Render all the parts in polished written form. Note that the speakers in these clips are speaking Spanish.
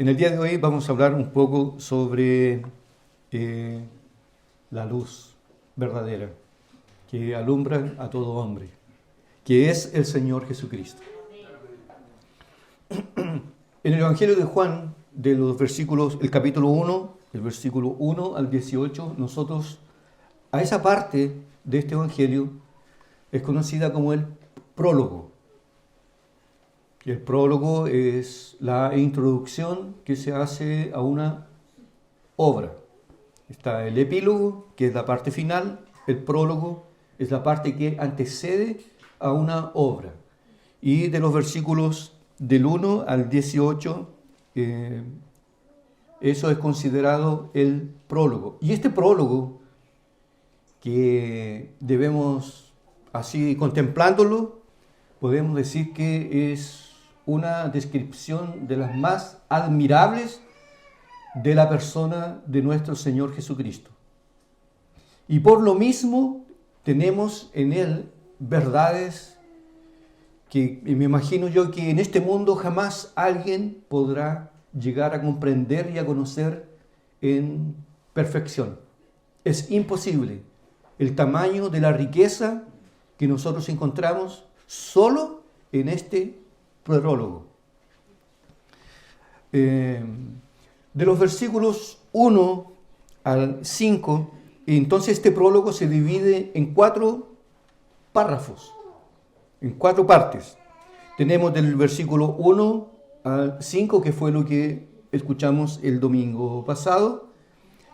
En el día de hoy vamos a hablar un poco sobre la luz verdadera que alumbra a todo hombre, que es el Señor Jesucristo. En el Evangelio de Juan, de los versículos, el capítulo 1, del versículo 1 al 18, nosotros a esa parte de este Evangelio es conocida como el prólogo. El prólogo es la introducción que se hace a una obra. Está el epílogo, que es la parte final. El prólogo es la parte que antecede a una obra. Y de los versículos del 1 al 18, eso es considerado el prólogo. Y este prólogo, que debemos, así contemplándolo, podemos decir que es una descripción de las más admirables de la persona de nuestro Señor Jesucristo. Y por lo mismo tenemos en él verdades que me imagino yo que en este mundo jamás alguien podrá llegar a comprender y a conocer en perfección. Es imposible. El tamaño de la riqueza que nosotros encontramos solo en este prólogo. De los versículos 1 al 5, entonces este prólogo se divide en 4 párrafos, en 4 partes. Tenemos del versículo 1 al 5, que fue lo que escuchamos el domingo pasado,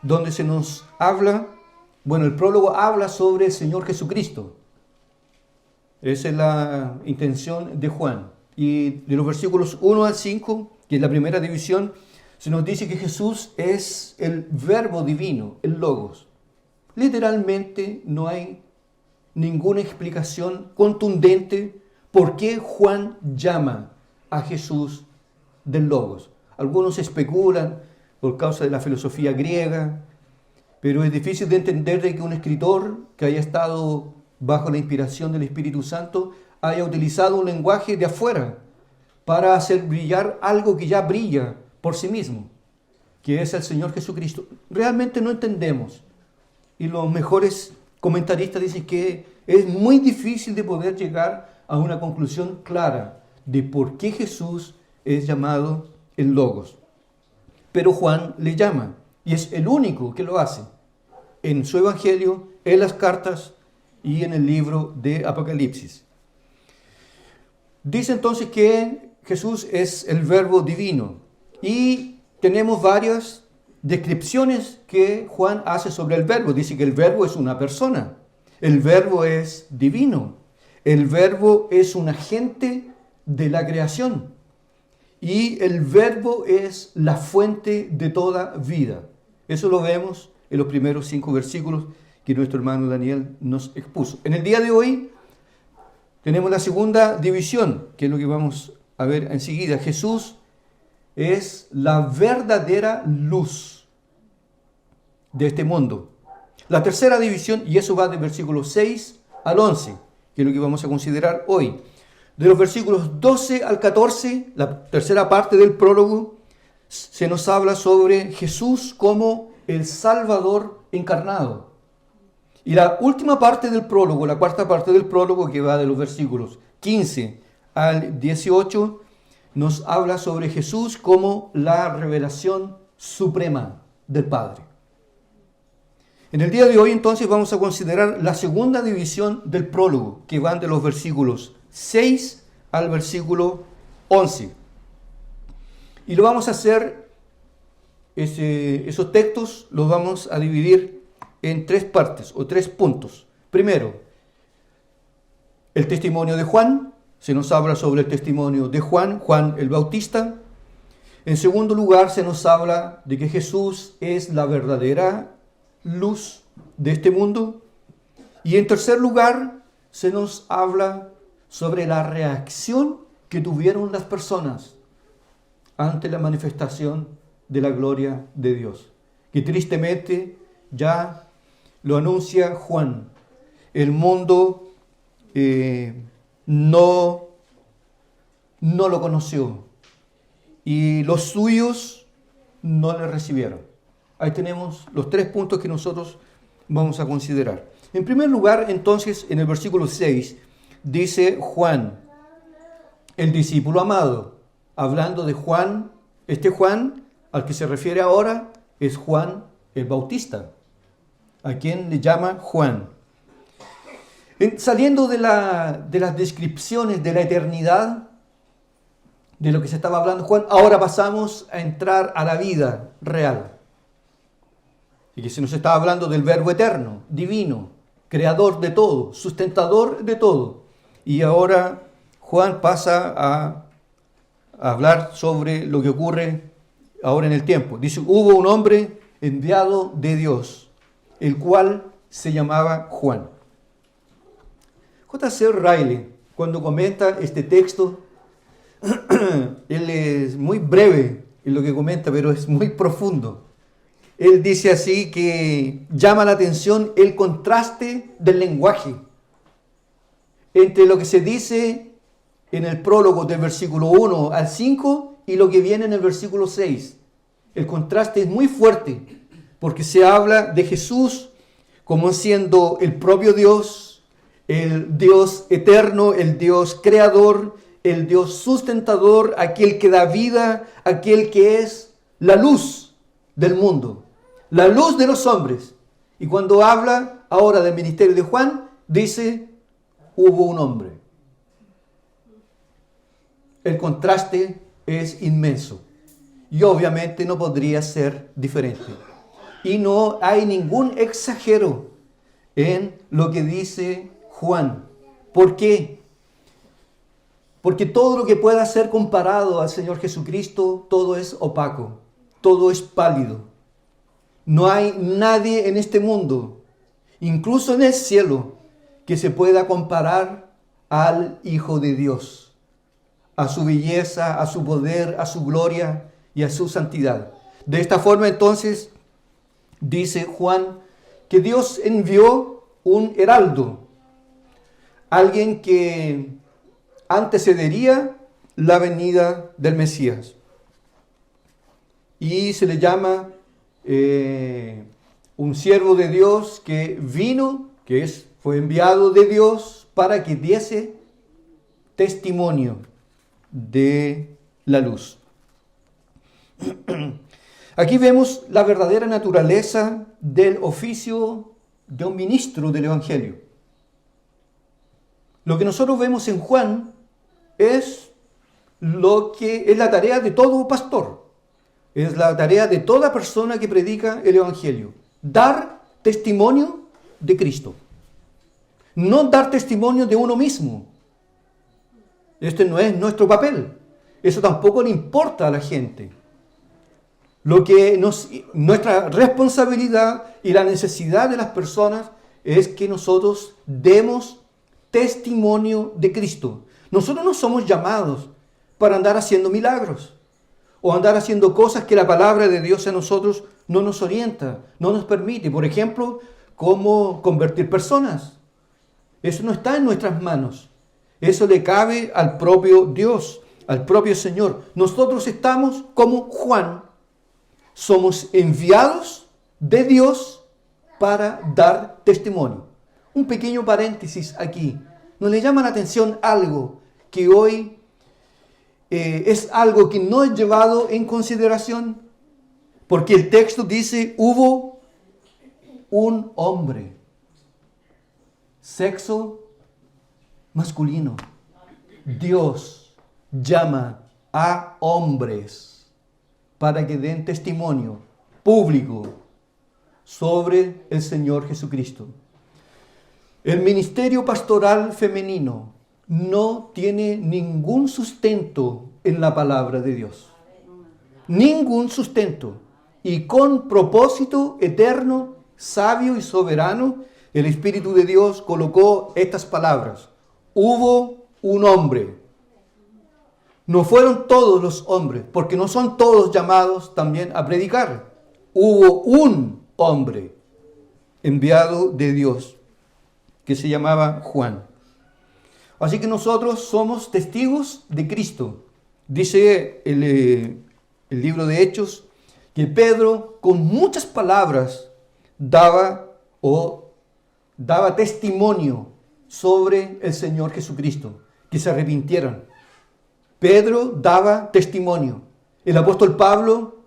donde se nos habla, el prólogo habla sobre el Señor Jesucristo. Esa es la intención de Juan. Y de los versículos 1 al 5, que es la primera división, se nos dice que Jesús es el verbo divino, el logos. Literalmente no hay ninguna explicación contundente por qué Juan llama a Jesús del logos. Algunos especulan por causa de la filosofía griega, pero es difícil de entender de que un escritor que haya estado bajo la inspiración del Espíritu Santo haya utilizado un lenguaje de afuera para hacer brillar algo que ya brilla por sí mismo, que es el Señor Jesucristo. Realmente no entendemos. Y los mejores comentaristas dicen que es muy difícil de poder llegar a una conclusión clara de por qué Jesús es llamado el Logos. Pero Juan le llama, y es el único que lo hace en su Evangelio, en las cartas y en el libro de Apocalipsis. Dice entonces que Jesús es el verbo divino, y tenemos varias descripciones que Juan hace sobre el verbo. Dice que el verbo es una persona, el verbo es divino, el verbo es un agente de la creación y el verbo es la fuente de toda vida. Eso lo vemos en los primeros 5 versículos que nuestro hermano Daniel nos expuso. En el día de hoy tenemos la segunda división, que es lo que vamos a ver enseguida. Jesús es la verdadera luz de este mundo. La tercera división, y eso va del versículo 6 al 11, que es lo que vamos a considerar hoy. De los versículos 12 al 14, la tercera parte del prólogo, se nos habla sobre Jesús como el Salvador encarnado. Y la última parte del prólogo, la cuarta parte del prólogo, que va de los versículos 15 al 18, nos habla sobre Jesús como la revelación suprema del Padre. En el día de hoy entonces vamos a considerar la segunda división del prólogo, que van de los versículos 6 al versículo 11. Y lo vamos a hacer, esos textos los vamos a dividir en 3 partes o 3 puntos. Primero, el testimonio de Juan. Se nos habla sobre el testimonio de Juan el Bautista. En segundo lugar, se nos habla de que Jesús es la verdadera luz de este mundo. Y en tercer lugar, se nos habla sobre la reacción que tuvieron las personas ante la manifestación de la gloria de Dios, que tristemente ya lo anuncia Juan. El mundo no lo conoció. y los suyos no le recibieron. Ahí tenemos los 3 puntos que nosotros vamos a considerar. En primer lugar, entonces, en el versículo 6, dice Juan, el discípulo amado, hablando de Juan. Este Juan al que se refiere ahora es Juan el Bautista, a quien le llama Juan. Saliendo de las descripciones de la eternidad, de lo que se estaba hablando Juan, ahora pasamos a entrar a la vida real. Y que se nos está hablando del Verbo eterno, divino, creador de todo, sustentador de todo. Y ahora Juan pasa a hablar sobre lo que ocurre ahora en el tiempo. Dice, hubo un hombre enviado de Dios, el cual se llamaba Juan. J.C. Riley, cuando comenta este texto, él es muy breve en lo que comenta, pero es muy profundo. Él dice así que llama la atención el contraste del lenguaje entre lo que se dice en el prólogo del versículo 1 al 5 y lo que viene en el versículo 6. El contraste es muy fuerte porque se habla de Jesús como siendo el propio Dios, el Dios eterno, el Dios creador, el Dios sustentador, aquel que da vida, aquel que es la luz del mundo, la luz de los hombres. Y cuando habla ahora del ministerio de Juan, dice, hubo un hombre. El contraste es inmenso y obviamente no podría ser diferente. Y no hay ningún exagero en lo que dice Juan. ¿Por qué? Porque todo lo que pueda ser comparado al Señor Jesucristo, todo es opaco, todo es pálido. No hay nadie en este mundo, incluso en el cielo, que se pueda comparar al Hijo de Dios, a su belleza, a su poder, a su gloria y a su santidad. De esta forma, entonces, dice Juan que Dios envió un heraldo, alguien que antecedería la venida del Mesías. Y se le llama un siervo de Dios que vino, fue enviado de Dios para que diese testimonio de la luz. Aquí vemos la verdadera naturaleza del oficio de un ministro del Evangelio. Lo que nosotros vemos en Juan es lo que es la tarea de todo pastor. Es la tarea de toda persona que predica el Evangelio. Dar testimonio de Cristo. No dar testimonio de uno mismo. Este no es nuestro papel. Eso tampoco le importa a la gente. Nuestra responsabilidad y la necesidad de las personas es que nosotros demos testimonio de Cristo. Nosotros no somos llamados para andar haciendo milagros o andar haciendo cosas que la palabra de Dios a nosotros no nos orienta, no nos permite. Por ejemplo, cómo convertir personas. Eso no está en nuestras manos. Eso le cabe al propio Dios, al propio Señor. Nosotros estamos como Juan. Somos enviados de Dios para dar testimonio. Un pequeño paréntesis aquí. ¿No le llama la atención algo que hoy es algo que no es llevado en consideración? Porque el texto dice, hubo un hombre. Sexo masculino. Dios llama a hombres para que den testimonio público sobre el Señor Jesucristo. El ministerio pastoral femenino no tiene ningún sustento en la palabra de Dios. Ningún sustento. Y con propósito eterno, sabio y soberano, el Espíritu de Dios colocó estas palabras. Hubo un hombre. No fueron todos los hombres, porque no son todos llamados también a predicar. Hubo un hombre enviado de Dios, que se llamaba Juan. Así que nosotros somos testigos de Cristo. Dice el libro de Hechos que Pedro con muchas palabras daba testimonio sobre el Señor Jesucristo, que se arrepintieran. Pedro daba testimonio. El apóstol Pablo,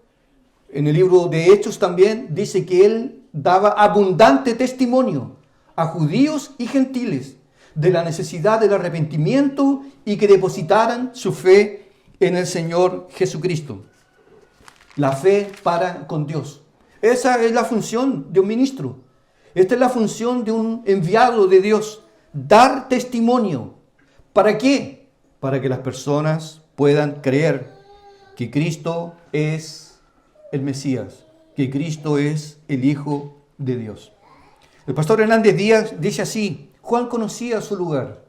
en el libro de Hechos también, dice que él daba abundante testimonio a judíos y gentiles de la necesidad del arrepentimiento y que depositaran su fe en el Señor Jesucristo. La fe para con Dios. Esa es la función de un ministro. Esta es la función de un enviado de Dios. Dar testimonio. ¿Para qué? Para que las personas puedan creer que Cristo es el Mesías, que Cristo es el Hijo de Dios. El pastor Hernández Díaz dice así: Juan conocía su lugar.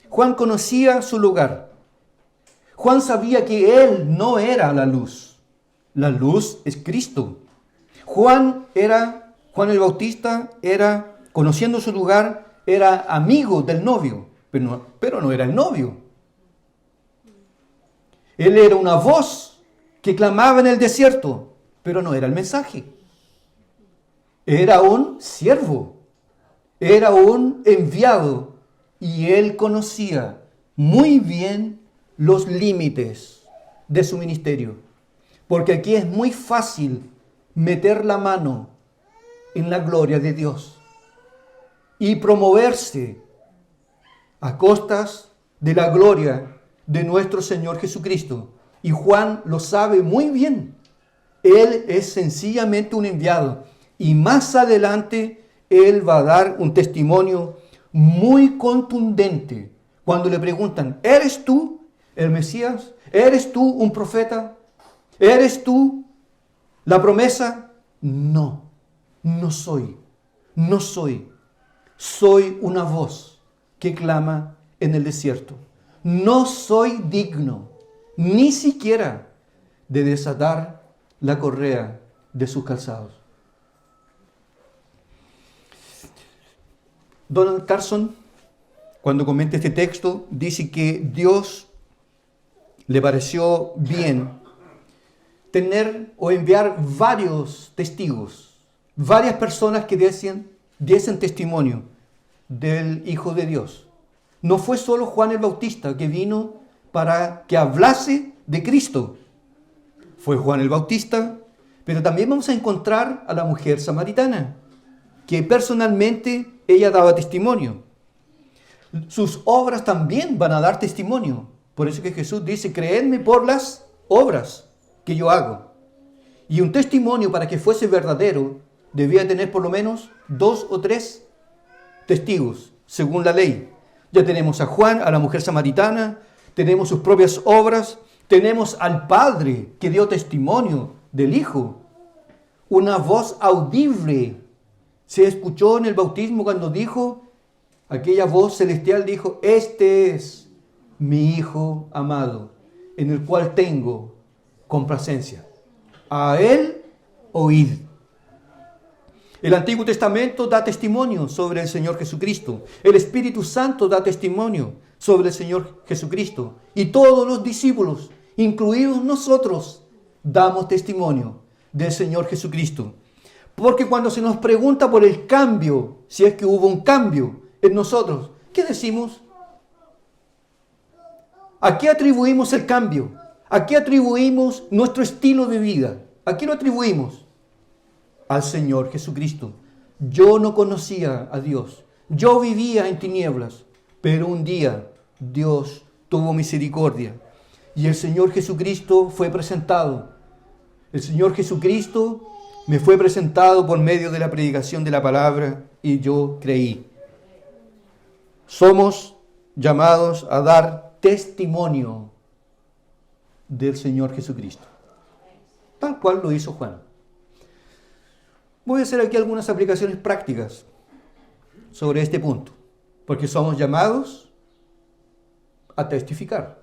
Juan conocía su lugar. Juan sabía que él no era la luz. La luz es Cristo. Juan el Bautista era, conociendo su lugar, era amigo del novio, pero no era el novio. Él era una voz que clamaba en el desierto, pero no era el mensaje. Era un siervo, era un enviado, y él conocía muy bien los límites de su ministerio. Porque aquí es muy fácil meter la mano en la gloria de Dios y promoverse a costas de la gloria de nuestro Señor Jesucristo. Y Juan lo sabe muy bien. Él es sencillamente un enviado. Y más adelante él va a dar un testimonio muy contundente. Cuando le preguntan: ¿eres tú el Mesías? ¿Eres tú un profeta? ¿Eres tú la promesa? No, no soy. No soy. Soy una voz que clama en el desierto. No soy digno, ni siquiera, de desatar la correa de sus calzados. Donald Carson, cuando comenta este texto, dice que Dios le pareció bien tener o enviar varios testigos, varias personas que diesen testimonio del Hijo de Dios. No fue solo Juan el Bautista que vino para que hablase de Cristo. Fue Juan el Bautista, pero también vamos a encontrar a la mujer samaritana, que personalmente ella daba testimonio. Sus obras también van a dar testimonio. Por eso que Jesús dice: creedme por las obras que yo hago. Y un testimonio, para que fuese verdadero, debía tener por lo menos 2 o 3 testigos, según la ley. Ya tenemos a Juan, a la mujer samaritana, tenemos sus propias obras, tenemos al Padre que dio testimonio del Hijo. Una voz audible se escuchó en el bautismo cuando dijo, aquella voz celestial dijo: este es mi Hijo amado, en el cual tengo complacencia. A él oíd. El Antiguo Testamento da testimonio sobre el Señor Jesucristo. El Espíritu Santo da testimonio sobre el Señor Jesucristo. Y todos los discípulos, incluidos nosotros, damos testimonio del Señor Jesucristo. Porque cuando se nos pregunta por el cambio, si es que hubo un cambio en nosotros, ¿qué decimos? ¿A qué atribuimos el cambio? ¿A qué atribuimos nuestro estilo de vida? ¿A qué lo atribuimos? Al Señor Jesucristo. Yo no conocía a Dios. Yo vivía en tinieblas. Pero un día Dios tuvo misericordia. Y el Señor Jesucristo fue presentado. El Señor Jesucristo me fue presentado por medio de la predicación de la palabra y yo creí. Somos llamados a dar testimonio del Señor Jesucristo, tal cual lo hizo Juan. Voy a hacer aquí algunas aplicaciones prácticas sobre este punto, porque somos llamados a testificar,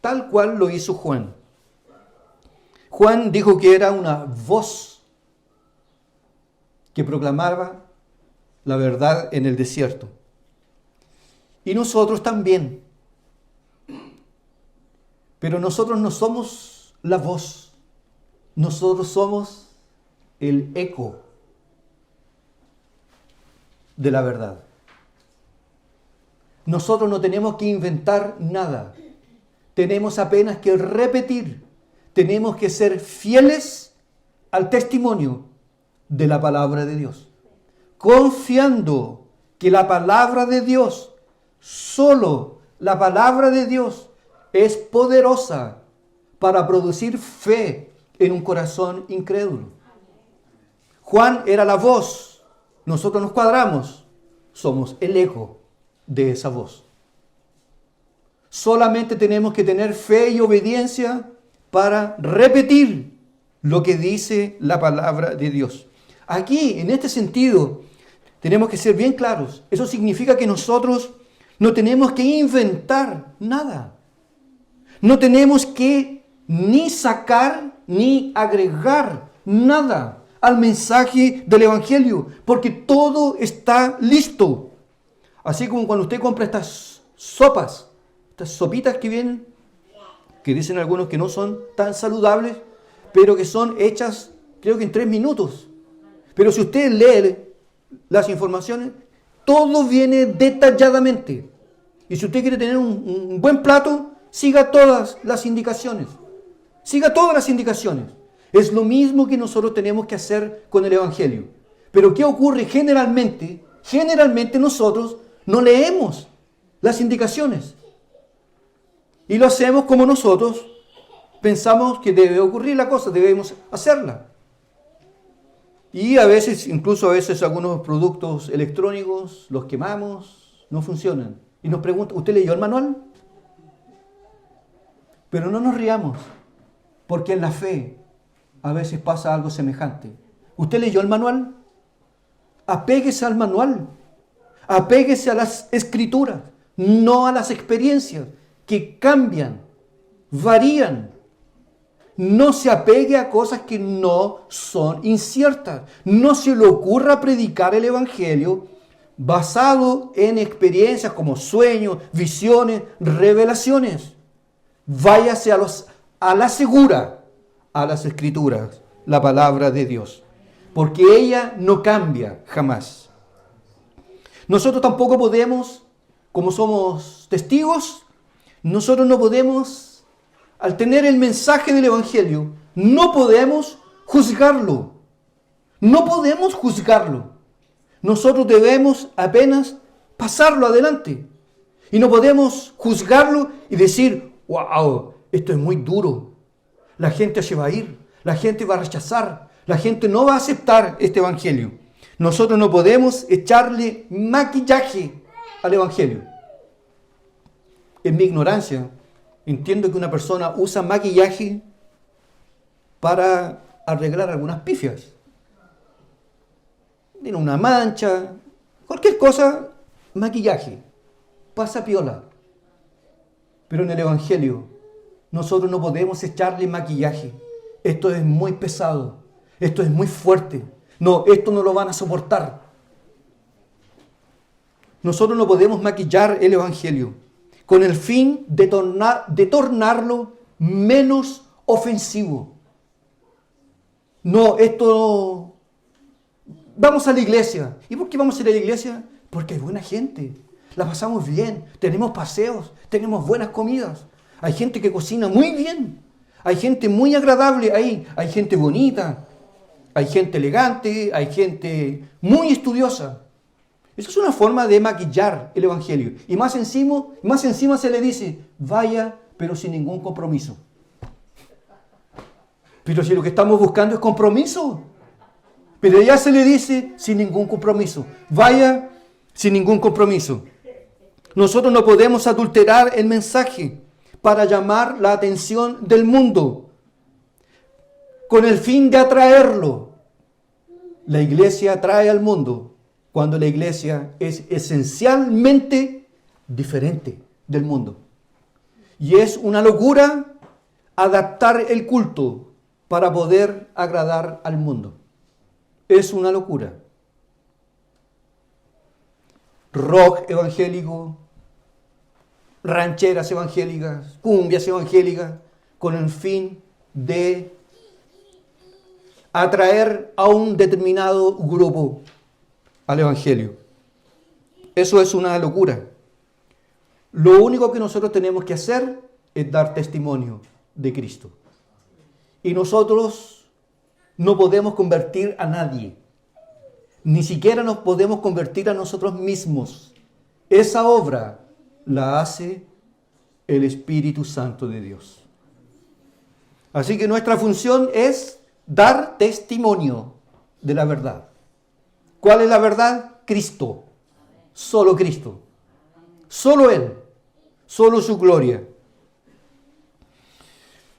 tal cual lo hizo Juan. Juan dijo que era una voz que proclamaba la verdad en el desierto. Y nosotros también. Pero nosotros no somos la voz, nosotros somos el eco de la verdad. Nosotros no tenemos que inventar nada, tenemos apenas que repetir, tenemos que ser fieles al testimonio de la palabra de Dios, confiando que la palabra de Dios, solo la palabra de Dios, es poderosa para producir fe en un corazón incrédulo. Juan era la voz, nosotros nos cuadramos, somos el eco de esa voz. Solamente tenemos que tener fe y obediencia para repetir lo que dice la palabra de Dios. Aquí, en este sentido, tenemos que ser bien claros. Eso significa que nosotros no tenemos que inventar nada. No tenemos que ni sacar ni agregar nada al mensaje del Evangelio, porque todo está listo. Así como cuando usted compra estas sopas, estas sopitas que vienen, que dicen algunos que no son tan saludables, pero que son hechas, creo que en 3 minutos. Pero si usted lee las informaciones, todo viene detalladamente. Y si usted quiere tener un buen plato, siga todas las indicaciones. Siga todas las indicaciones. Es lo mismo que nosotros tenemos que hacer con el Evangelio. Pero ¿qué ocurre generalmente? Generalmente nosotros no leemos las indicaciones. Y lo hacemos como nosotros pensamos que debe ocurrir la cosa, debemos hacerla. Y a veces, incluso a veces algunos productos electrónicos los quemamos, no funcionan. Y nos preguntan, ¿usted leyó el manual? Pero no nos riamos, porque en la fe a veces pasa algo semejante. ¿Usted leyó el manual? Apéguese al manual, apéguese a las escrituras, no a las experiencias que cambian, varían. No se apegue a cosas que no son inciertas. No se le ocurra predicar el Evangelio basado en experiencias como sueños, visiones, revelaciones. Váyase a la segura, a las Escrituras, la palabra de Dios, porque ella no cambia jamás. Nosotros tampoco podemos, como somos testigos, nosotros no podemos, al tener el mensaje del Evangelio, no podemos juzgarlo. No podemos juzgarlo. Nosotros debemos apenas pasarlo adelante. Y no podemos juzgarlo y decir, wow, esto es muy duro. La gente se va a ir, la gente va a rechazar, la gente no va a aceptar este Evangelio. Nosotros no podemos echarle maquillaje al Evangelio. En mi ignorancia, entiendo que una persona usa maquillaje para arreglar algunas pifias. Tiene una mancha, cualquier cosa, maquillaje, pasa piola. Pero en el Evangelio, nosotros no podemos echarle maquillaje. Esto es muy pesado, esto es muy fuerte. No, esto no lo van a soportar. Nosotros no podemos maquillar el Evangelio con el fin de tornarlo menos ofensivo. No, esto... Vamos a la iglesia. ¿Y por qué vamos a ir a la iglesia? Porque hay buena gente. La pasamos bien. Tenemos paseos. Tenemos buenas comidas. Hay gente que cocina muy bien. Hay gente muy agradable ahí. Hay gente bonita. Hay gente elegante. Hay gente muy estudiosa. Eso es una forma de maquillar el Evangelio. Y más encima se le dice, vaya, pero sin ningún compromiso. Pero si lo que estamos buscando es compromiso. Pero ya se le dice sin ningún compromiso. Vaya sin ningún compromiso. Nosotros no podemos adulterar el mensaje para llamar la atención del mundo con el fin de atraerlo. La iglesia atrae al mundo cuando la iglesia es esencialmente diferente del mundo. Y es una locura adaptar el culto para poder agradar al mundo. Es una locura. Rock evangélico, rancheras evangélicas, cumbias evangélicas, con el fin de atraer a un determinado grupo al Evangelio. Eso es una locura. Lo único que nosotros tenemos que hacer es dar testimonio de Cristo. Y nosotros no podemos convertir a nadie. Ni siquiera nos podemos convertir a nosotros mismos. Esa obra la hace el Espíritu Santo de Dios. Así que nuestra función es dar testimonio de la verdad. ¿Cuál es la verdad? Cristo. Solo Cristo. Solo Él. Solo su gloria.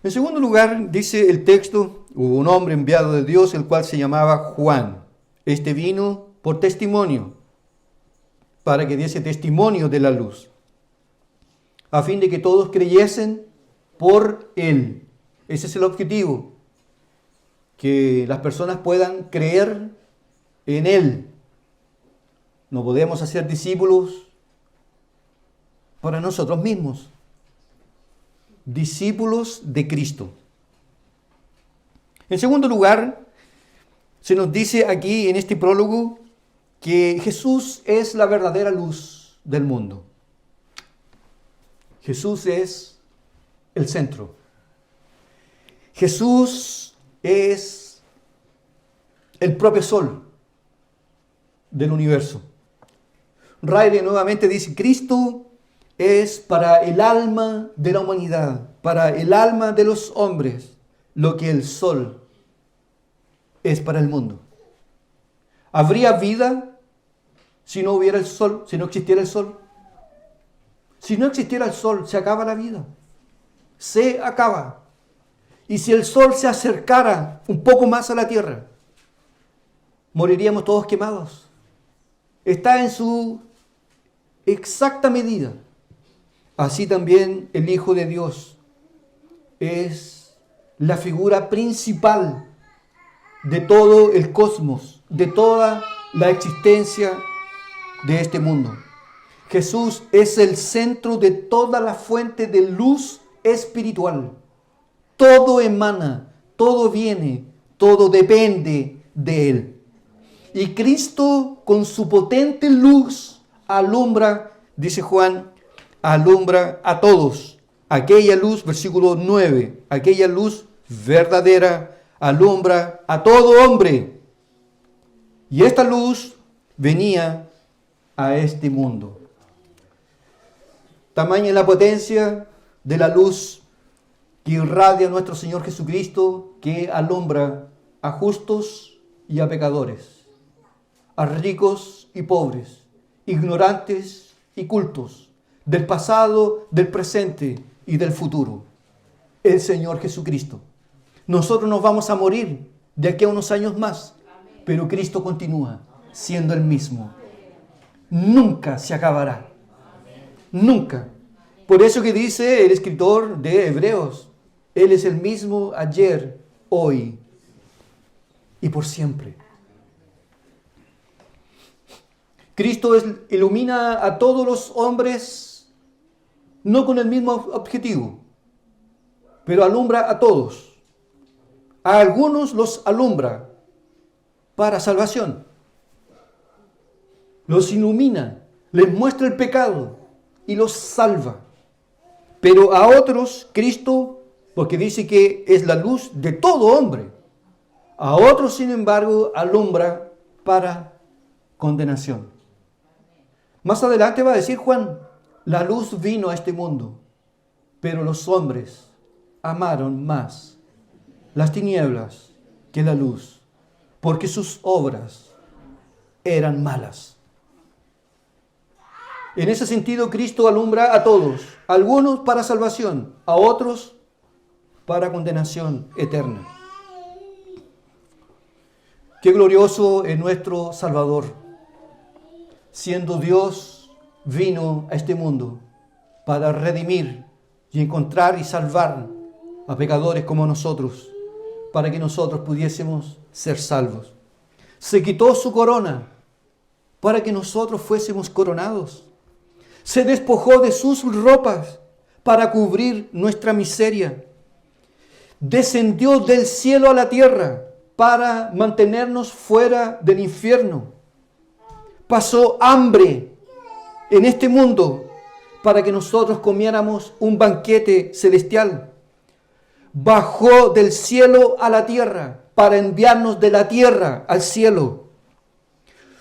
En segundo lugar, dice el texto, hubo un hombre enviado de Dios, el cual se llamaba Juan. Este vino por testimonio, para que diese testimonio de la luz, a fin de que todos creyesen por Él. Ese es el objetivo, que las personas puedan creer en Él. No podemos hacer discípulos para nosotros mismos. Discípulos de Cristo. En segundo lugar, se nos dice aquí en este prólogo que Jesús es la verdadera luz del mundo. Jesús es el centro. Jesús es el propio sol del universo. Riley nuevamente dice, Cristo es para el alma de la humanidad, para el alma de los hombres, lo que el sol es para el mundo. ¿Habría vida si no hubiera el sol, si no existiera el sol? Si no existiera el sol, se acaba la vida. Se acaba. Y si el sol se acercara un poco más a la tierra, moriríamos todos quemados. Está en su exacta medida. Así también el Hijo de Dios es la figura principal de todo el cosmos, de toda la existencia de este mundo. Jesús es el centro de toda la fuente de luz espiritual. Todo emana, todo viene, todo depende de Él. Y Cristo con su potente luz alumbra, dice Juan, alumbra a todos. Aquella luz, versículo 9, aquella luz verdadera alumbra a todo hombre. Y esta luz venía a este mundo. Tamaña es la potencia de la luz que irradia nuestro Señor Jesucristo, que alumbra a justos y a pecadores, a ricos y pobres, ignorantes y cultos, del pasado, del presente y del futuro. El Señor Jesucristo. Nosotros nos vamos a morir de aquí a unos años más, pero Cristo continúa siendo el mismo. Nunca se acabará. Nunca. Por eso que dice el escritor de Hebreos, Él es el mismo ayer, hoy y por siempre. Cristo ilumina a todos los hombres, no con el mismo objetivo, pero alumbra a todos. A algunos los alumbra para salvación. Los ilumina, les muestra el pecado y los salva. Pero a otros, Cristo, porque dice que es la luz de todo hombre, a otros, sin embargo, alumbra para condenación. Más adelante va a decir Juan, la luz vino a este mundo, pero los hombres amaron más las tinieblas que la luz, porque sus obras eran malas. En ese sentido, Cristo alumbra a todos, a algunos para salvación, a otros para condenación eterna. Qué glorioso es nuestro Salvador. Siendo Dios, vino a este mundo para redimir y encontrar y salvar a pecadores como nosotros, para que nosotros pudiésemos ser salvos. Se quitó su corona para que nosotros fuésemos coronados. Se despojó de sus ropas para cubrir nuestra miseria. Descendió del cielo a la tierra para mantenernos fuera del infierno. Pasó hambre en este mundo para que nosotros comiéramos un banquete celestial. Bajó del cielo a la tierra para enviarnos de la tierra al cielo.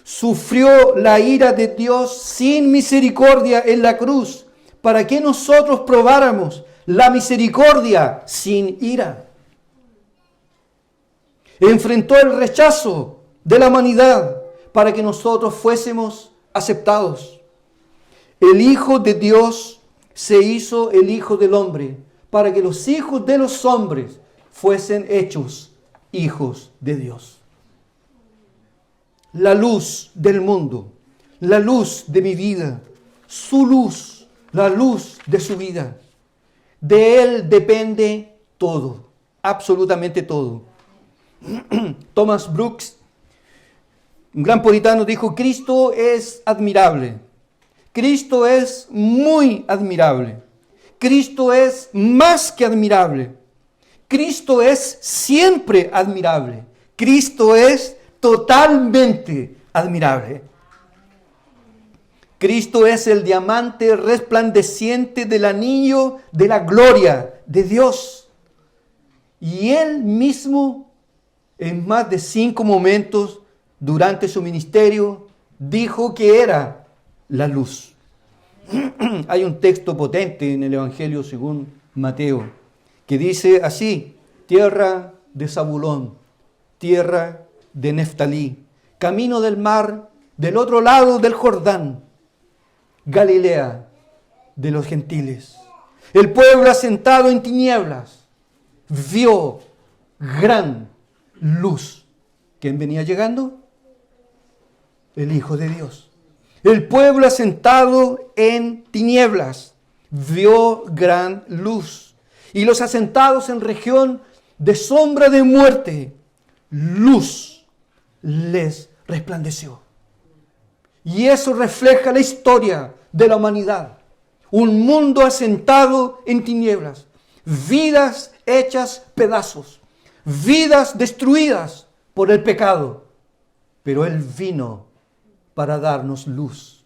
Sufrió la ira de Dios sin misericordia en la cruz para que nosotros probáramos la misericordia sin ira. Enfrentó el rechazo de la humanidad para que nosotros fuésemos aceptados. El Hijo de Dios se hizo el Hijo del hombre para que los hijos de los hombres fuesen hechos hijos de Dios. La luz del mundo, la luz de mi vida, su luz, la luz de su vida. De Él depende todo, absolutamente todo. Thomas Brooks, un gran puritano, dijo: Cristo es admirable. Cristo es muy admirable. Cristo es más que admirable. Cristo es siempre admirable. Cristo es totalmente admirable. Cristo es el diamante resplandeciente del anillo de la gloria de Dios. Y Él mismo, en más de 5 momentos durante su ministerio, dijo que era la luz. Hay un texto potente en el Evangelio según Mateo que dice así: tierra de Zabulón, tierra de Neftalí, camino del mar, del otro lado del Jordán, Galilea de los gentiles. El pueblo asentado en tinieblas vio gran luz. ¿Quién venía llegando? El Hijo de Dios. El pueblo asentado en tinieblas vio gran luz. Y los asentados en región de sombra de muerte, luz les resplandeció. Y eso refleja la historia de la humanidad. Un mundo asentado en tinieblas, vidas hechas pedazos, vidas destruidas por el pecado. Pero Él vino para darnos luz,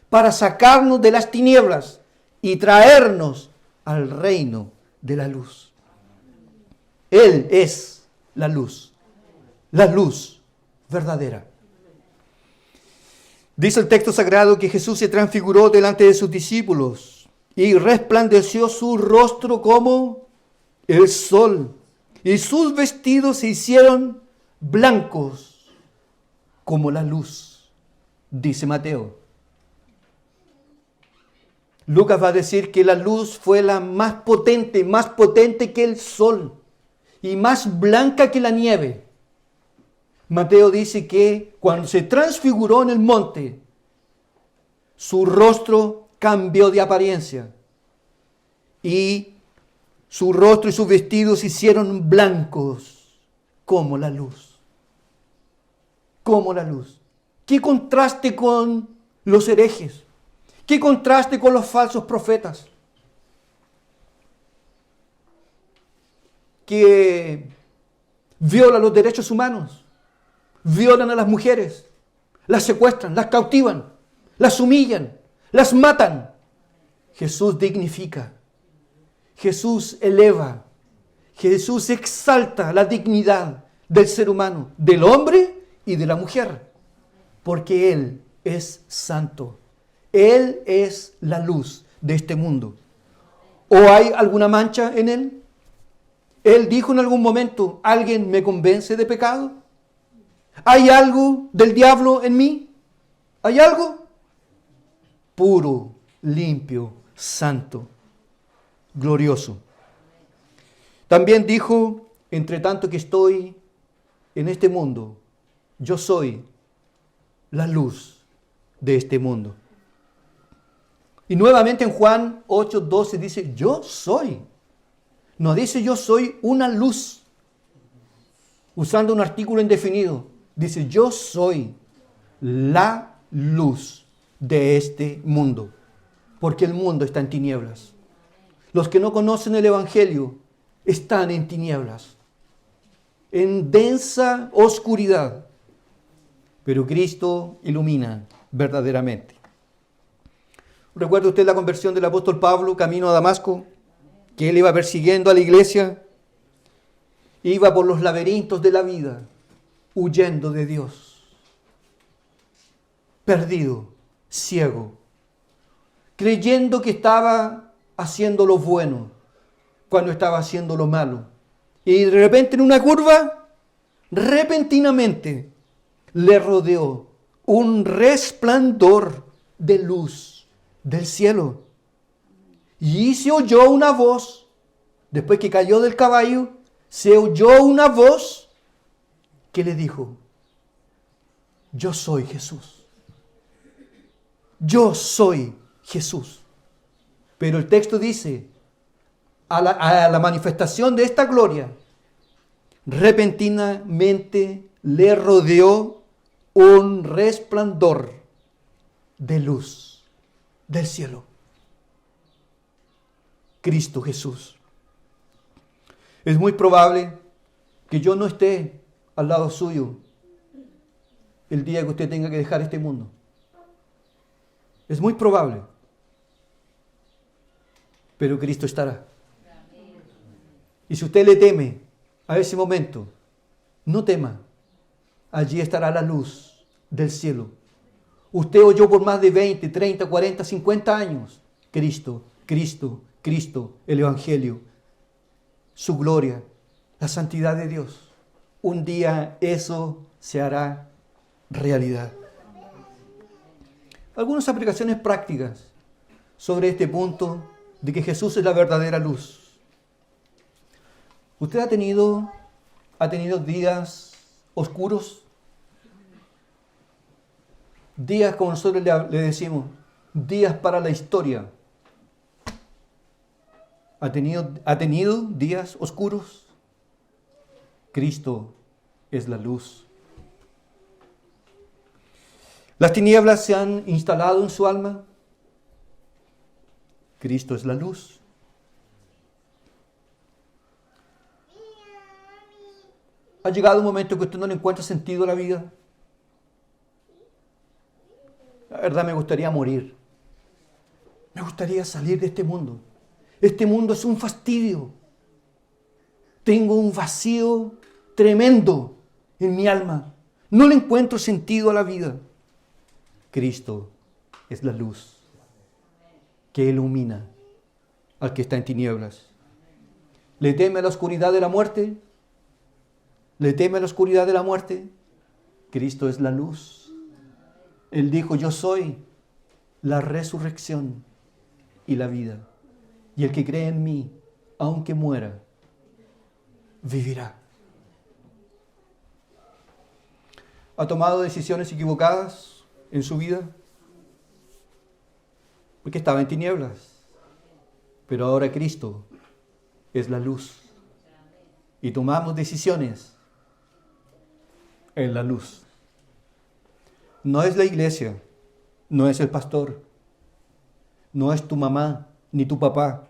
para sacarnos de las tinieblas y traernos al reino de la luz. Él es la luz verdadera. Dice el texto sagrado que Jesús se transfiguró delante de sus discípulos y resplandeció su rostro como el sol, y sus vestidos se hicieron blancos como la luz, dice Mateo. Lucas va a decir que la luz fue la más potente que el sol y más blanca que la nieve. Mateo dice que cuando se transfiguró en el monte, su rostro cambió de apariencia y su rostro y sus vestidos se hicieron blancos como la luz. Como la luz. ¿Qué contraste con los herejes? ¿Qué contraste con los falsos profetas? Que violan los derechos humanos, violan a las mujeres, las secuestran, las cautivan, las humillan, las matan. Jesús dignifica, Jesús eleva, Jesús exalta la dignidad del ser humano, del hombre y de la mujer, porque Él es santo. Él es la luz de este mundo. ¿O hay alguna mancha en Él? Él dijo en algún momento: ¿alguien me convence de pecado? ¿Hay algo del diablo en mí? ¿Hay algo? Puro, limpio, santo, glorioso. También dijo: entre tanto que estoy en este mundo, yo soy la luz de este mundo. Y nuevamente en Juan 8:12 dice: yo soy. No dice yo soy una luz, usando un artículo indefinido. Dice: yo soy la luz de este mundo. porque el mundo está en tinieblas. Los que no conocen el Evangelio están en tinieblas, en densa oscuridad. Pero Cristo ilumina verdaderamente. ¿Recuerda usted la conversión del apóstol Pablo camino a Damasco? Que él iba persiguiendo a la iglesia. Iba por los laberintos de la vida, huyendo de Dios. Perdido, ciego, creyendo que estaba haciendo lo bueno cuando estaba haciendo lo malo. Y de repente en una curva, repentinamente, le rodeó un resplandor de luz del cielo. Y se oyó una voz, después que cayó del caballo, se oyó una voz que le dijo: yo soy Jesús. Yo soy Jesús. Pero el texto dice, a la manifestación de esta gloria, repentinamente le rodeó un resplandor de luz del cielo. Cristo Jesús. Es muy probable que yo no esté al lado suyo el día que usted tenga que dejar este mundo. Es muy probable. Pero Cristo estará. Y si usted le teme a ese momento, no tema. Allí estará la luz del cielo. Usted oyó por más de 20, 30, 40, 50 años. Cristo, Cristo, Cristo, el Evangelio, su gloria, la santidad de Dios. Un día eso se hará realidad. Algunas aplicaciones prácticas sobre este punto de que Jesús es la verdadera luz. ¿Usted ha tenido días oscuros? Días, como nosotros le decimos, días para la historia. ¿Ha tenido días oscuros? Cristo es la luz. ¿Las tinieblas se han instalado en su alma? Cristo es la luz. ¿Ha llegado un momento que usted no le encuentra sentido a la vida? La verdad, me gustaría morir. Me gustaría salir de este mundo. Este mundo es un fastidio. Tengo un vacío tremendo en mi alma. No le encuentro sentido a la vida. Cristo es la luz que ilumina al que está en tinieblas. ¿Le teme a la oscuridad de la muerte? ¿Le teme a la oscuridad de la muerte? Cristo es la luz. Él dijo: yo soy la resurrección y la vida. Y el que cree en mí, aunque muera, vivirá. ¿Ha tomado decisiones equivocadas en su vida? Porque estaba en tinieblas. Pero ahora Cristo es la luz. Y tomamos decisiones en la luz. No es la iglesia, no es el pastor, no es tu mamá ni tu papá,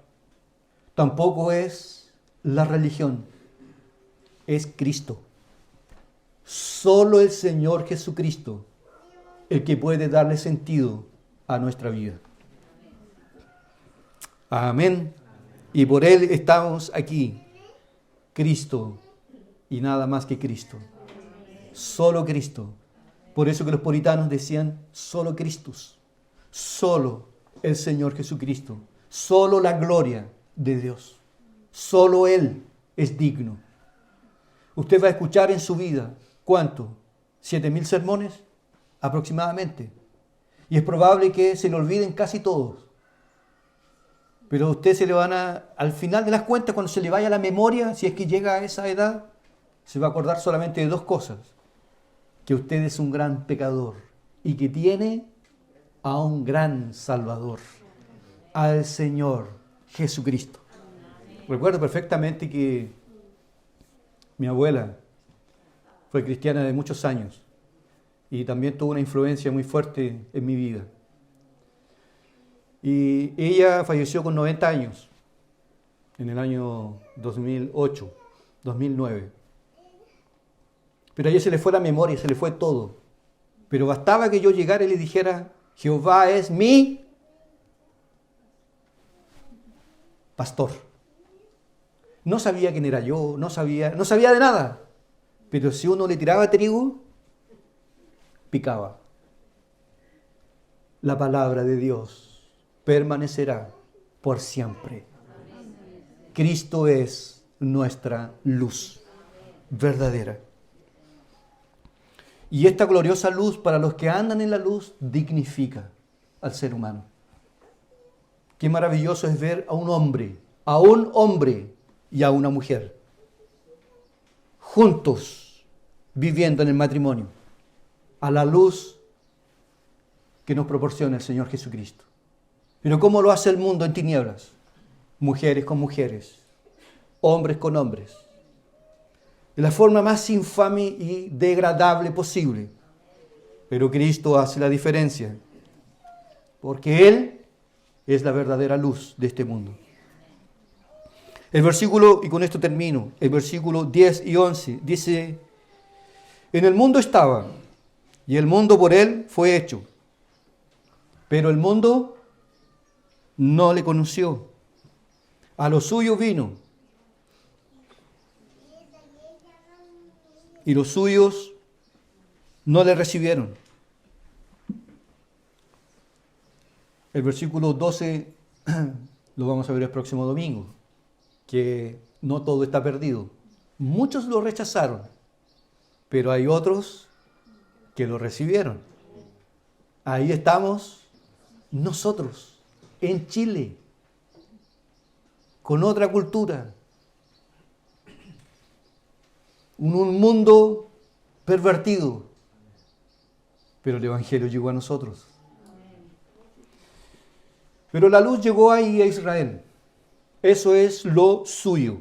tampoco es la religión, es Cristo. Solo el Señor Jesucristo, el que puede darle sentido a nuestra vida. Amén. Y por Él estamos aquí. Cristo y nada más que Cristo. Solo Cristo. Por eso que los puritanos decían: solo Cristo. Solo el Señor Jesucristo. Solo la gloria de Dios. Solo Él es digno. Usted va a escuchar en su vida, ¿cuánto? 7,000 sermones aproximadamente. Y es probable que se le olviden casi todos. Pero a usted se le van al final de las cuentas, cuando se le vaya la memoria, si es que llega a esa edad, se va a acordar solamente de dos cosas: que usted es un gran pecador y que tiene a un gran Salvador, al Señor Jesucristo. Recuerdo perfectamente que mi abuela fue cristiana de muchos años y también tuvo una influencia muy fuerte en mi vida. Y ella falleció con 90 años, en el año 2008, 2009. Pero a ella se le fue la memoria, se le fue todo. Pero bastaba que yo llegara y le dijera, Jehová es mi pastor. No sabía quién era yo, no sabía de nada. Pero si uno le tiraba trigo, picaba. La palabra de Dios permanecerá por siempre. Cristo es nuestra luz verdadera. Y esta gloriosa luz para los que andan en la luz dignifica al ser humano. Qué maravilloso es ver a un hombre y a una mujer juntos viviendo en el matrimonio a la luz que nos proporciona el Señor Jesucristo. Pero ¿cómo lo hace el mundo en tinieblas? Mujeres con mujeres, hombres con hombres, de la forma más infame y degradable posible. Pero Cristo hace la diferencia, porque Él es la verdadera luz de este mundo. El versículo, y con esto termino, el versículo 10 y 11 dice, en el mundo estaba, y el mundo por Él fue hecho, pero el mundo no le conoció. A lo suyo vino, y los suyos no le recibieron. El versículo 12 lo vamos a ver el próximo domingo, que no todo está perdido. Muchos lo rechazaron, pero hay otros que lo recibieron. Ahí estamos nosotros, en Chile, con otra cultura, un mundo pervertido, pero el Evangelio llegó a nosotros. Pero la luz llegó ahí a Israel. Eso es lo suyo.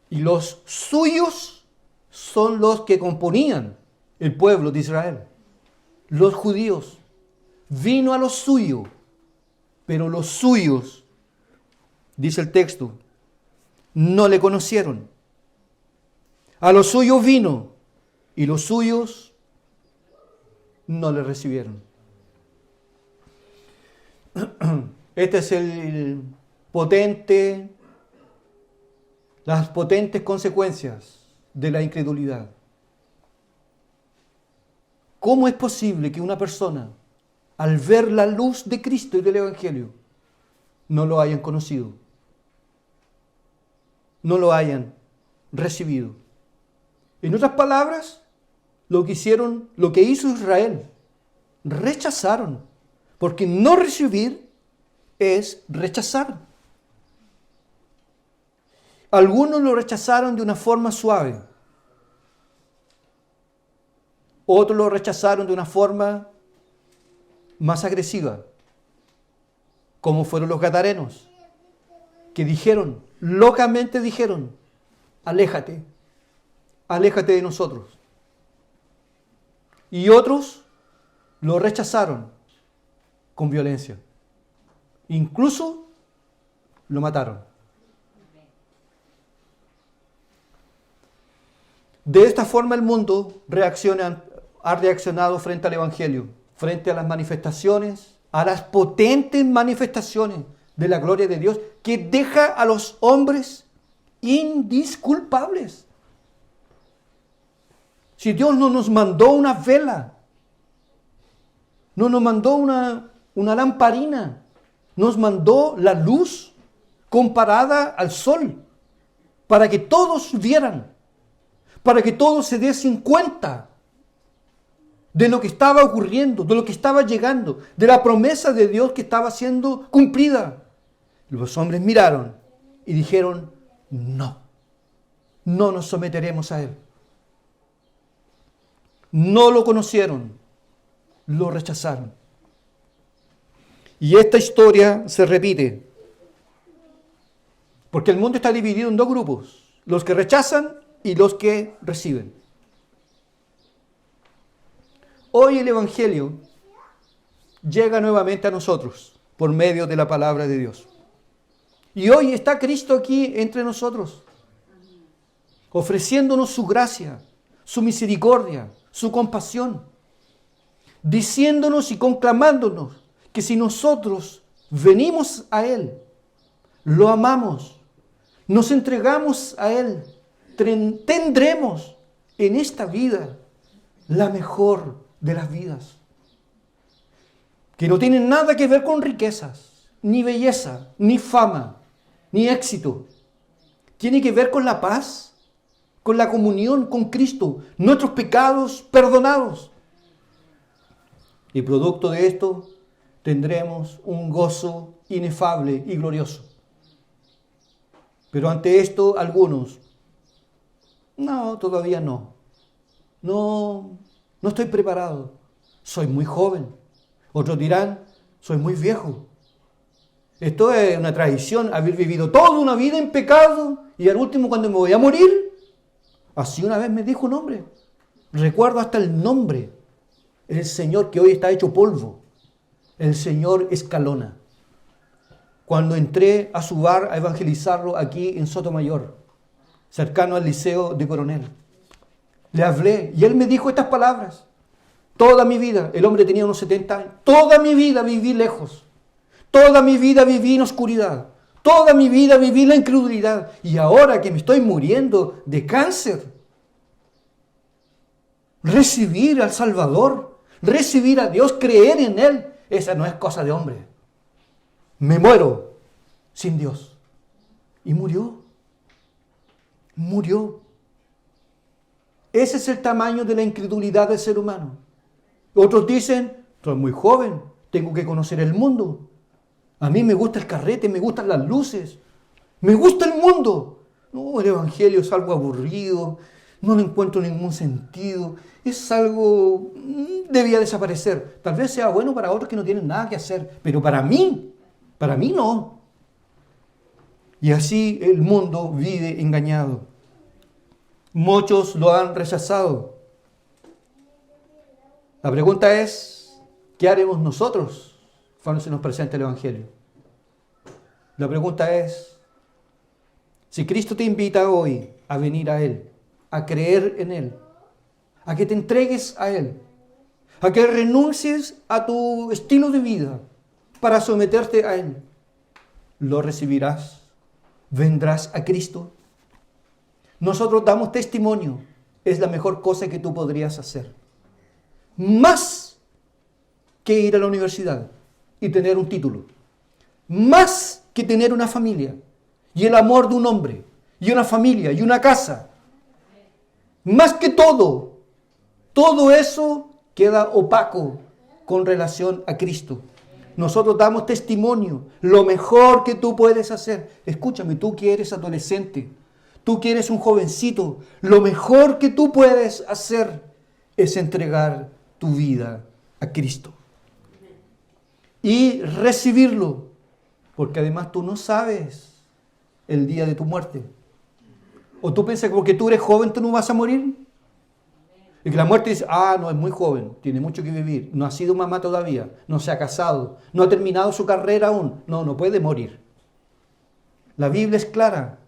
Y los suyos son los que componían el pueblo de Israel. Los judíos. Vino a lo suyo, pero los suyos, dice el texto, no le conocieron. A los suyos vino, y los suyos no le recibieron. Este es las potentes consecuencias de la incredulidad. ¿Cómo es posible que una persona, al ver la luz de Cristo y del Evangelio, no lo hayan conocido? No lo hayan recibido. En otras palabras, lo que hizo Israel, rechazaron, porque no recibir es rechazar. Algunos lo rechazaron de una forma suave. Otros lo rechazaron de una forma más agresiva, como fueron los gadarenos, que locamente dijeron, aléjate de nosotros. Y otros lo rechazaron con violencia. Incluso lo mataron. De esta forma el mundo ha reaccionado frente al Evangelio, frente a las manifestaciones, a las potentes manifestaciones de la gloria de Dios, que deja a los hombres indisculpables. Si Dios no nos mandó una vela, no nos mandó una lamparina, nos mandó la luz comparada al sol, para que todos vieran, para que todos se diesen cuenta de lo que estaba ocurriendo, de lo que estaba llegando, de la promesa de Dios que estaba siendo cumplida. Los hombres miraron y dijeron, no nos someteremos a Él. No lo conocieron, lo rechazaron. Y esta historia se repite, porque el mundo está dividido en dos grupos, los que rechazan y los que reciben. Hoy el Evangelio llega nuevamente a nosotros, por medio de la palabra de Dios. Y hoy está Cristo aquí entre nosotros, ofreciéndonos su gracia, su misericordia, su compasión, diciéndonos y conclamándonos que si nosotros venimos a Él, lo amamos, nos entregamos a Él, tendremos en esta vida la mejor de las vidas, que no tienen nada que ver con riquezas, ni belleza, ni fama, ni éxito. Tiene que ver con la paz, con la comunión con Cristo, nuestros pecados perdonados. Y producto de esto tendremos un gozo inefable y glorioso. Pero ante esto algunos, no, todavía no. No estoy preparado. Soy muy joven. Otros dirán, soy muy viejo. Esto es una tradición, haber vivido toda una vida en pecado y al último cuando me voy a morir. Así una vez me dijo un hombre. Recuerdo hasta el nombre. El Señor que hoy está hecho polvo. El Señor Escalona. Cuando entré a su bar a evangelizarlo aquí en Sotomayor, cercano al Liceo de Coronel. Le hablé y él me dijo estas palabras. Toda mi vida, el hombre tenía unos 70 años, toda mi vida viví lejos. Toda mi vida viví en oscuridad. Toda mi vida viví la incredulidad. Y ahora que me estoy muriendo de cáncer, recibir al Salvador, recibir a Dios, creer en Él, esa no es cosa de hombre. Me muero sin Dios. Y murió. Murió. Ese es el tamaño de la incredulidad del ser humano. Otros dicen, soy muy joven, tengo que conocer el mundo. A mí me gusta el carrete, me gustan las luces, me gusta el mundo. No, el Evangelio es algo aburrido, no le encuentro ningún sentido, es algo, debía desaparecer. Tal vez sea bueno para otros que no tienen nada que hacer, pero para mí no. Y así el mundo vive engañado. Muchos lo han rechazado. La pregunta es, ¿qué haremos nosotros cuando se nos presente el Evangelio? La pregunta es, si Cristo te invita hoy a venir a Él, a creer en Él, a que te entregues a Él, a que renuncies a tu estilo de vida para someterte a Él, ¿lo recibirás? ¿Vendrás a Cristo? Nosotros damos testimonio, es la mejor cosa que tú podrías hacer. Más que ir a la universidad y tener un título. Más que tener una familia y el amor de un hombre y una familia y una casa. Más que todo eso queda opaco con relación a Cristo. Nosotros damos testimonio, lo mejor que tú puedes hacer. Escúchame, tú que eres adolescente, tú que eres un jovencito, lo mejor que tú puedes hacer es entregar tu vida a Cristo. Y recibirlo, porque además tú no sabes el día de tu muerte. ¿O tú piensas que porque tú eres joven tú no vas a morir? Y que la muerte dice, no, es muy joven, tiene mucho que vivir, no ha sido mamá todavía, no se ha casado, no ha terminado su carrera aún. No puede morir. La Biblia es clara,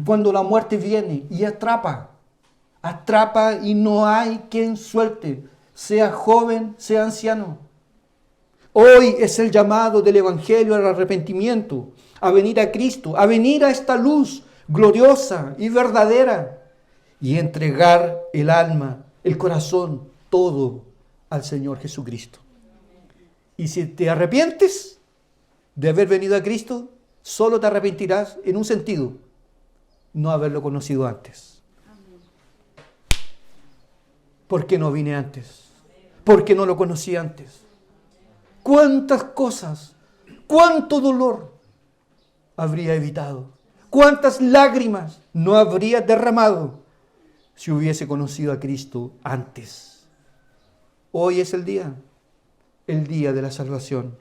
cuando la muerte viene y atrapa y no hay quien suelte, sea joven, sea anciano. Hoy es el llamado del Evangelio al arrepentimiento, a venir a Cristo, a venir a esta luz gloriosa y verdadera y entregar el alma, el corazón, todo al Señor Jesucristo. Y si te arrepientes de haber venido a Cristo, solo te arrepentirás en un sentido, no haberlo conocido antes. ¿Por qué no vine antes? ¿Por qué no lo conocí antes? ¿Cuántas cosas, cuánto dolor habría evitado? ¿Cuántas lágrimas no habría derramado si hubiese conocido a Cristo antes? Hoy es el día de la salvación.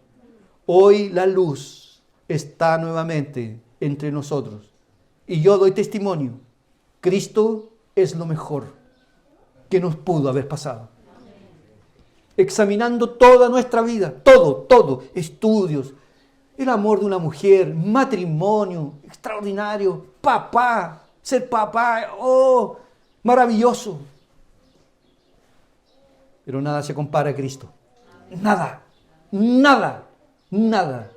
Hoy la luz está nuevamente entre nosotros. Y yo doy testimonio, Cristo es lo mejor que nos pudo haber pasado. Examinando toda nuestra vida, todo, estudios, el amor de una mujer, matrimonio, extraordinario, papá, ser papá, oh, maravilloso. Pero nada se compara a Cristo. Nada, nada, nada.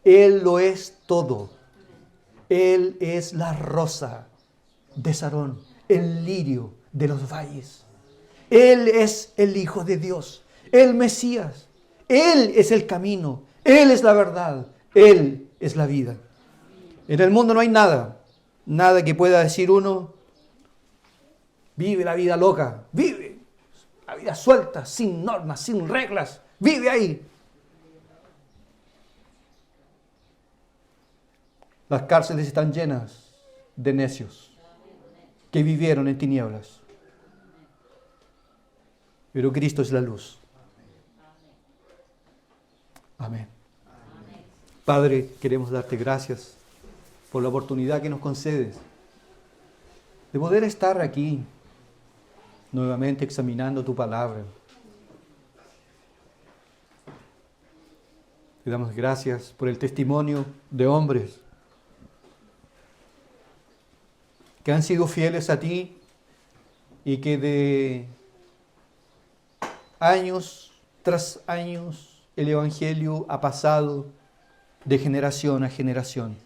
Él lo es todo. Él es la rosa de Sarón, el lirio de los valles. Él es el Hijo de Dios, el Mesías. Él es el camino, Él es la verdad, Él es la vida. En el mundo no hay nada, nada que pueda decir uno, vive la vida loca, vive la vida suelta, sin normas, sin reglas, vive ahí. Las cárceles están llenas de necios que vivieron en tinieblas. Pero Cristo es la luz. Amén. Padre, queremos darte gracias por la oportunidad que nos concedes de poder estar aquí nuevamente examinando tu palabra. Te damos gracias por el testimonio de hombres que han sido fieles a ti y que de años tras años el Evangelio ha pasado de generación a generación.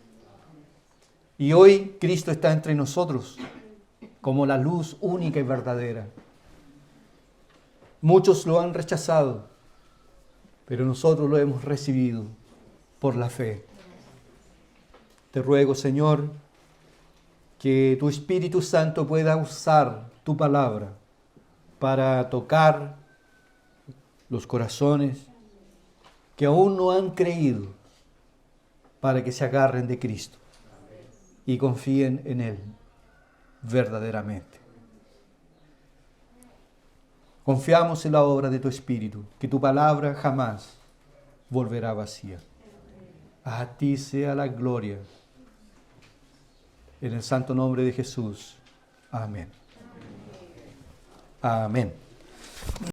Y hoy Cristo está entre nosotros como la luz única y verdadera. Muchos lo han rechazado, pero nosotros lo hemos recibido por la fe. Te ruego, Señor, que tu Espíritu Santo pueda usar tu palabra para tocar los corazones que aún no han creído, para que se agarren de Cristo y confíen en Él verdaderamente. Confiamos en la obra de tu Espíritu, que tu palabra jamás volverá vacía. A ti sea la gloria. En el santo nombre de Jesús. Amén. Amén.